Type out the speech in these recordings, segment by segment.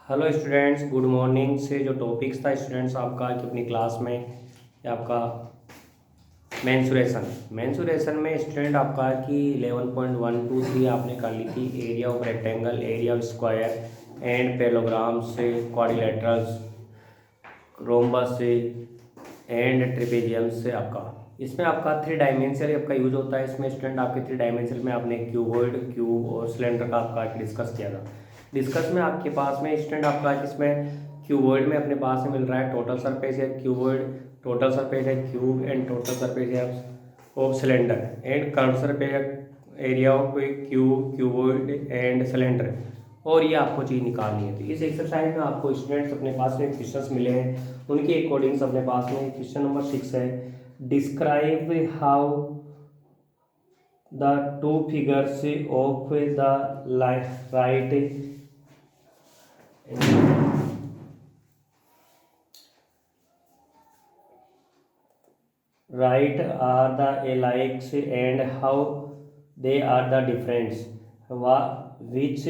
Hello students, good morning. से जो topics था स्टूडेंट्स आपका कि अपनी क्लास में ये आपका मेंसुरेशन में स्टूडेंट आपका कि 11.123 आपने कर ली थी। Area of rectangle, area of square and parallelogram से, क्वाड्रिलेटरल्स, रोम्बस से एंड ट्रेपेजियम से। आपका इसमें आपका थ्री डायमेंशनल आपका यूज होता है। इसमें स्टूडेंट आपके थ्री डायमेंशनल में आपने क्यूबॉइड, क्यूब और सिलेंडर का आपका डिस्कस किया था। डिस्कस में आपके पास में स्टूडेंट आपका इसमें क्यूबॉइड में अपने पास में मिल रहा है टोटल सरफेस है क्यूबॉइड, टोटल सरफेस है क्यूब एंड टोटल सरफेस है of cylinder and curve surface है area of cube, cuboid and cylinder. और ये आपको चीज़ निकालनी है। तो इस एक्सरसाइज में आपको स्टूडेंट्स अपने पास में क्वेश्चंस मिले हैं, उनके अकॉर्डिंग अपने पास में क्वेश्चन नंबर 6 है। Describe how the two figures of the right are the alike and how they are the difference. Which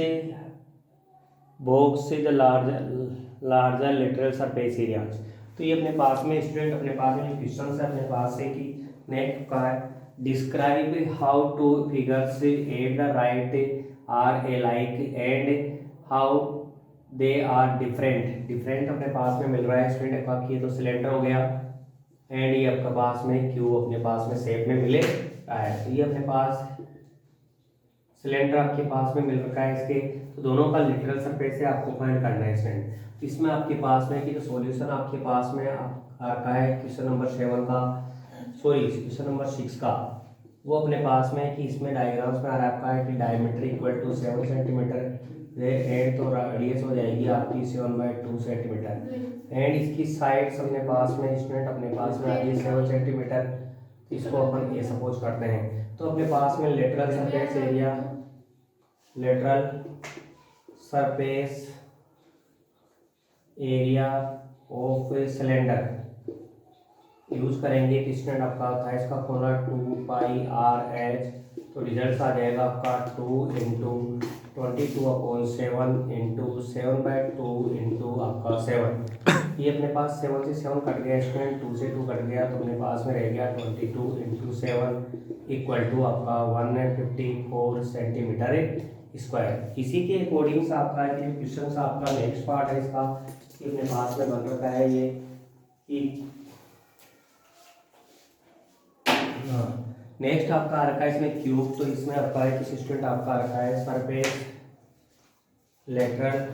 box is the larger lateral surface areas. तो ये अपने पास में स्टूडेंट अपने पास में क्वेश्चन है अपने पास से कि नेक्स्ट का है describe how two figures at the right are alike and how they are different. Different अपने पास में मिल रहा है स्टूडेंट का कि ये तो सिलेंडर हो गया एंड ये आपके पास में क्यूब अपने पास में शेप में मिले है। तो ये अपने पास सिलेंडर आपके पास में मिल रखा है इसके, तो दोनों का लिटरल सरफेस से आपको फाइंड करना है स्टूडेंट। तो इसमें आपके पास में कि जो सॉल्यूशन आपके पास में आ रखा है क्वेश्चन नंबर 7 का, सॉरी क्वेश्चन नंबर 6 का, वो अपने पास में कि इसमें डायग्राम्स में आ रखा है कि diameter equal to 7 centimetre and तो रेडियस हो जाएगी आपकी 7/2 सेंटीमीटर एंड इसकी साइड्स अपने पास में स्टूडेंट अपने पास में आ रही है 7 सेंटीमीटर। इसको अपन ये सपोज करते हैं। तो अपने पास में lateral surface area, lateral surface area of cylinder use करेंगे कि स्टूडेंट आपका होता है इसका फॉर्मूला 2πr/h। तो रिजल्ट आ जाएगा आपका 2 इंटू 22/7 इंटू 7/2 इंटू आपका 7। ये अपने पास 7 से 7 कट गया स्टूडेंट, 2 से 2 कट गया तो अपने पास में रह गया 22 इंटू 7 इक्वल टू आपका 154 सेंटीमीटर स्क्वायर। इसी के अकॉर्डिंग से आपका क्वेश्चन आपका नेक्स्ट पार्ट है इसका कि अपने पास में बन रखा है ये कि नेक्स्ट आपका आ रखा है इसमें क्यूब। तो इसमें आपका है कि स्टूडेंट आपका रखा है surface, lateral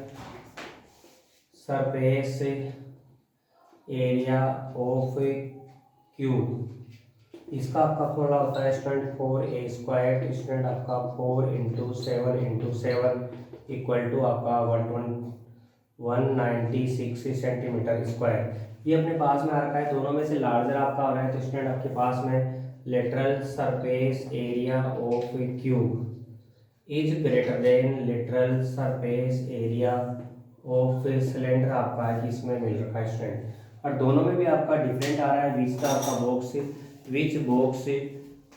surface area of cube. इसका आपका फॉर्मूला होता है स्टूडेंट 4a² स्टूडेंट आपका 4 इंटू 7 इक्वल टू आपका 196 सेंटीमीटर स्क्वायर। ये अपने पास में आ रखा है, दोनों में से लार्जर आपका हो रहा है। तो स्टूडेंट आपके पास में lateral surface area of cube is greater than lateral surface area of cylinder आपका है इसमें मिल रखा है स्टूडेंट। और दोनों में भी आपका डिफरेंट आ रहा है बीच का आपका box, which box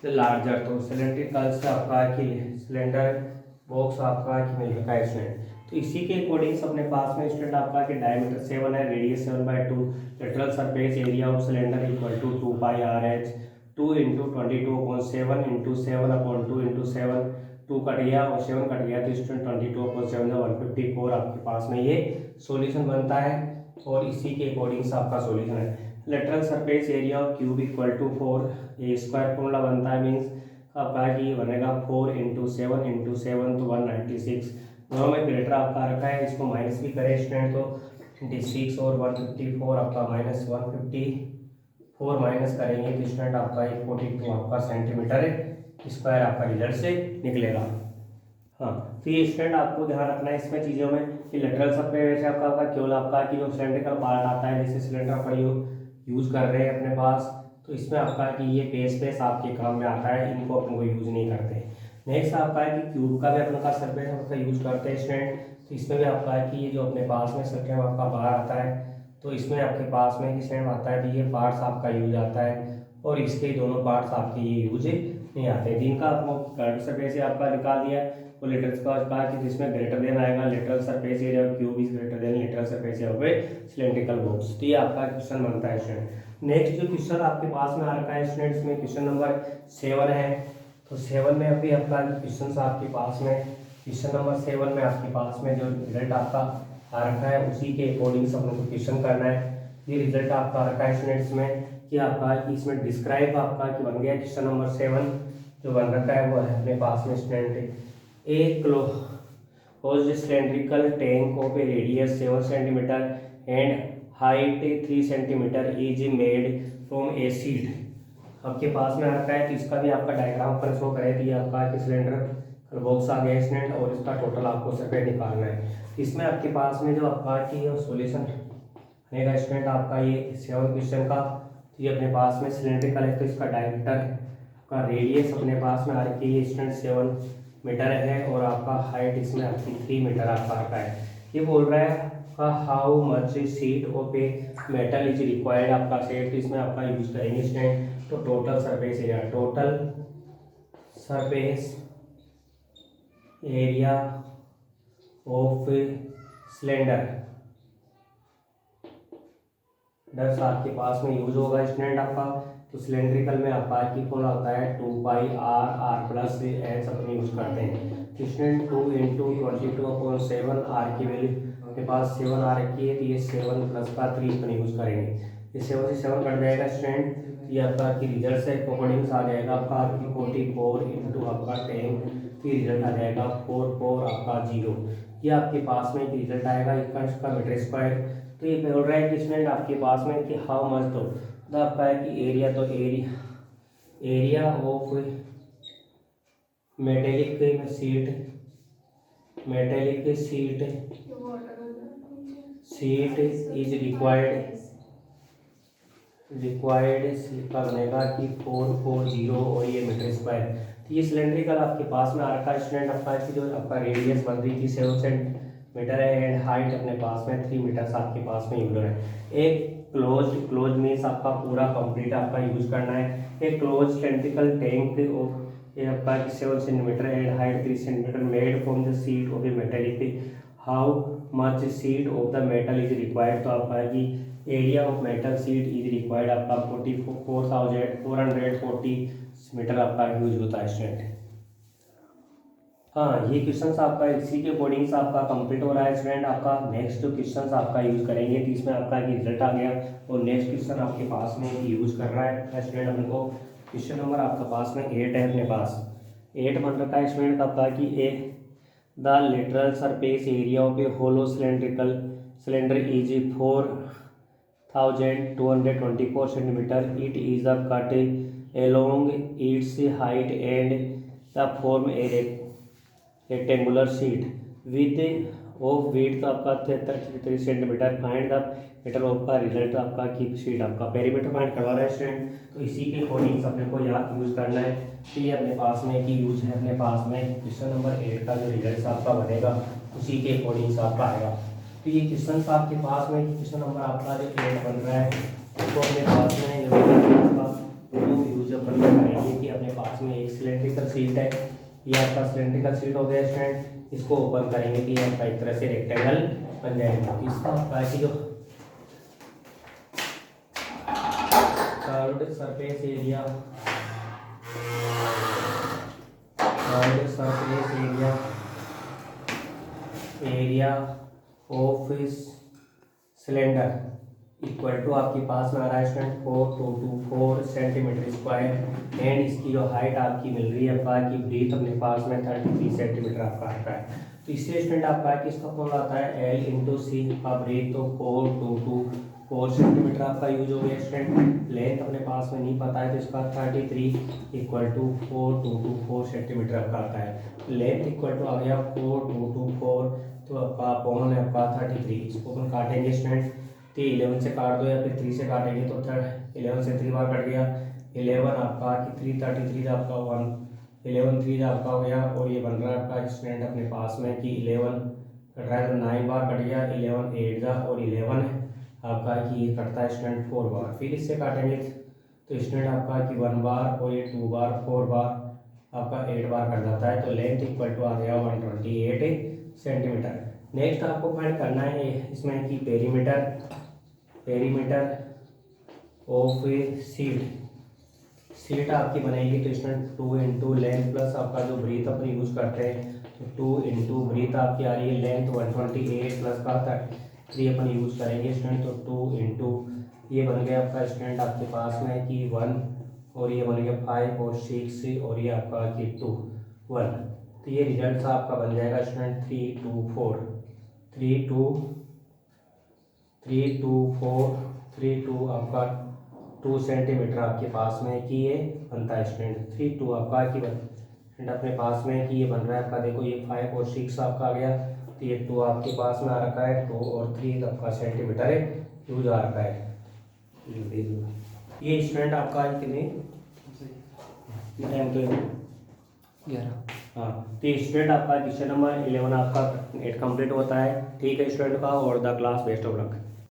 the larger. तो सिलेंड्रिकल से आपका कि सिलेंडर बॉक्स आपका कि मिल रखा है स्टूडेंट। तो इसी के अकॉर्डिंग अपने पास में स्टूडेंट आपका कि डायमीटर 7 है, radius 7/2, lateral surface area of cylinder equal to 2πr/h। 2 into 22/7 into 7/2 into 7, 2 cut गया और 7 कट गया तो स्टूडेंट 22/7 154 आपके पास में ये सॉल्यूशन बनता है। और इसी के अकॉर्डिंग से आपका सॉल्यूशन है lateral surface area of cube equal to 4 square formula बनता है, मीन्स आपका कि ये बनेगा 4 इंटू 7 इंटू 7 तो 196। दोनों में ग्रेटर आपका रखा है, इसको माइनस भी करें स्टूडेंट तो 26 और 154 आपका -154 माइनस करेंगे तो स्टूडेंट आपका 42 आपका सेंटीमीटर स्क्वायर आपका रिजल्ट से निकलेगा। हाँ, तो ये स्टूडेंट आपको ध्यान रखना है इसमें चीज़ों में कि लेटरल सरफेस आपका केवल आपका कि जो सिलेंड्रिकल पार्ट आता है, जैसे सिलेंडर आपका यूज कर रहे हैं अपने पास, तो इसमें आपका कि ये पेस आपके काम में आता है, इनको अपन को यूज नहीं करते। नेक्स्ट आपका है कि क्यूब का भी अपन का सरफेस आपका यूज करते हैं स्टूडेंट। तो इसमें भी आपका है कि ये जो अपने पास में सर्कल आपका बाहर आता है, तो इसमें आपके पास में कि सेम आता है, तो ये पार्ट्स आपका यूज आता है और इसके दोनों पार्ट्स आपके ये यूज नहीं आते। जिनका आपको कर्व सरफेस आपका निकाल दिया और लेटरल्स का कहा कि जिसमें ग्रेटर देन आएगा lateral surface area cube is greater than lateral surface area of cylindrical box. तो ये आपका क्वेश्चन बनता है स्टूडेंट। नेक्स्ट जो क्वेश्चन आपके पास में आ रखा है स्टूडेंट, इसमें क्वेश्चन नंबर 7 है। तो 7 में अभी आपका क्वेश्चन आपके पास में क्वेश्चन नंबर 7 में आपके पास में जो रिजल्ट आपका आ रखा है उसी के अकॉर्डिंग सब लोग को क्वेश्चन करना है। ये रिजल्ट आपका आ रखा है स्टूडेंट्स में कि आपका इसमें डिस्क्राइब आपका कि बन गया क्वेश्चन नंबर 7 जो बन रखा है वो है अपने पास में student A close cylindrical tank of A radius 7 centimetre and height 3 centimetre is made from a seed. आपके पास में आ रखा है तो इसका भी आपका डायग्राम पर शो करे कि आपका सिलेंडर बॉक्स आ गया स्टूडेंट और इसका टोटल आपको सर्फेस निकालना है। इसमें आपके पास में जो आपका कि सॉल्यूशन बनेगा स्टूडेंट आपका ये 7 क्वेश्चन का। तो ये अपने पास में सिलेंड्रिकल है तो इसका डायमीटर का रेडियस अपने पास में आ रखी है स्टूडेंट 7 मीटर है और आपका हाइट इसमें आपकी 3 मीटर आपका आता है। ये बोल रहा है how much sheet of a metal is required आपका सेट। तो इसमें आपका यूज करेंगे स्टूडेंट तो total surface area, total surface area of cylinder दस आपके पास में यूज होगा स्टूडेंट आपका। तो सिलेंड्रिकल में आपका की फॉर्मूला होता है 2πr प्लस एच अपने यूज करते हैं स्टूडेंट। 2 × 22/7 आर की वैल्यू अपने पास 7 आ रखी है तो ये 7 प्लस का 3 अपने यूज करेंगे। ये 7 से 7 कट जाएगा स्टूडेंट। ये आपका की रिजल्ट से अकॉर्डिंग आ जाएगा आपका 44 × आपका 10 फिर रिजल्ट आ जाएगा 44 आपका 0। ये आपके पास में रिजल्ट आएगा इसका मीटर स्क्वायर। तो ये बोल रहा है कि स्टूडेंट आपके पास में कि हाउ मच तो आपका है कि एरिया तो area of metallic sheath is required का बनेगा कि 440 और ये मीटर स्क्वायर। तो ये सिलेंड्रिकल आपके पास में आ रखा है स्टूडेंट आपका कि जो आपका रेडियस बन रही थी 7 सेंटीमीटर है एंड हाइट अपने पास में 3 मीटर आपके पास में यूज है। एक क्लोज मीन्स आपका पूरा कंप्लीट आपका यूज करना है। एक क्लोज सिलेंड्रिकल टैंक ये आपका 7 centimetre and height 3 centimetre made from the seat of A metallic how much seat of the metal is required. तो आपका कि area of metal seat is required आपका 440 मीटर आपका यूज होता है स्टूडेंट। हाँ ये क्वेश्चन आपका इसी के अकॉर्डिंग आपका कंप्लीट हो रहा है स्टूडेंट आपका। नेक्स्ट जो क्वेश्चन आपका यूज करेंगे तो इसमें आपका रिजल्ट आ गया और नेक्स्ट क्वेश्चन आपके पास में यूज कर रहा है स्टूडेंट अपने को। क्वेश्चन नंबर आपका पास में 8 है अपने पास 8 बन रखा है स्टूडेंट आपका कि a the lateral surface area of a hollow cylinder is 4224 centimetre. It is the cut along its height and the form a rectangular sheet with of width आपका 33 सेंटीमीटर। फाइंड द मीटर ऑफ का result आपका की sheet आपका perimeter find करवा रहा है student. तो इसी के अकॉर्डिंग अपने को याद यूज करना है कि ये अपने पास में की यूज है अपने पास में क्वेश्चन नंबर 8 का जो रिजल्ट आपका बनेगा उसी के अकॉर्डिंग आपका आएगा। तो ये क्वेश्चन आपके पास में क्वेश्चन नंबर आपका जो 8 बन रहा है उसको अपने पास में यूज अपन करेंगे कि अपने पास में एक सिलेंड्रिकल सीट है। ये आपका सिलेंड्रिकल सीट हो गया स्टूडेंट। इसको ओपन करेंगे कि आपका एक तरह से रेक्टेंगल बन जाएगा। इसका आपका जो curved surface area of cylinder equal to आपके पास में आ रहा है स्टूडेंट 4224 सेंटीमीटर स्क्वायर एंड इसकी जो हाइट आपकी मिल रही है आपका की ब्रीथ अपने पास में 33 सेंटीमीटर आपका आता है। तो इससे स्टूडेंट आपका किसका फॉर्मूला आता है L × C का ब्रीथ तो 4224 सेंटीमीटर आपका यूज हो गया स्टूडेंट। लेंथ अपने पास में नहीं पता है तो इसका 33 = 4224 सेंटीमीटर आपका आता है। लेंथ इक्वल टू आ गया 4224 तो आपका अपॉन है आपका 33। इसको अपन काटेंगे स्टूडेंट तो 11 से काट दो या फिर 3 से काटेंगे तो 11 से 3 बार कट गया 11 आपका कि 333 आपका 11 3 आपका हो गया और ये बन रहा है आपका स्टूडेंट अपने पास में कि 11 कट रहा है तो 9 बार कट गया 11 8 और 11 आपका कि ये कटता है स्टूडेंट 4 बार। फिर इससे काटेंगे तो स्टूडेंट आपका कि 1 बार और ये 2 बार 4 बार आपका 8 बार कट जाता है, तो लेंथ इक्वल टू आ गया 128 सेंटीमीटर। नेक्स्ट आपको फाइंड करना है इसमें कि पेरीमीटर ऑफ सीट आपकी बनेगी, तो इसमें 2 इंटू लेंथ प्लस आपका जो ब्रीथ अपन यूज करते हैं, तो 2 इंटू ब्रीथ आपकी आ रही है लेंथ 128 प्लस का 3 अपन यूज करेंगे स्टूडेंट, तो 2 इंटू ये बन गया आपका स्टूडेंट आपके पास में कि 1, और ये बन गया 5 और 6, और ये आपका कि 2 1, तो ये रिजल्ट आपका बन जाएगा स्टूडेंट 3 2 4 3 2 3 2 आपका 2 सेंटीमीटर आपके पास में कि ये बनता है स्टूडेंट। 3 2 आपका कि स्टूडेंट अपने पास में कि ये बन रहा है आपका, देखो ये 5 और 6 आपका आ गया, तो ये 2 आपके पास में आ रखा है, 2 और 3 आपका सेंटीमीटर यूज आ रखा है। ये स्टूडेंट आपका कितने टाइम तो 11। हाँ, तो स्टूडेंट आपका क्वेश्चन नंबर 11 आपका 8 कंप्लीट होता है। ठीक है स्टूडेंट का, और the class best of luck.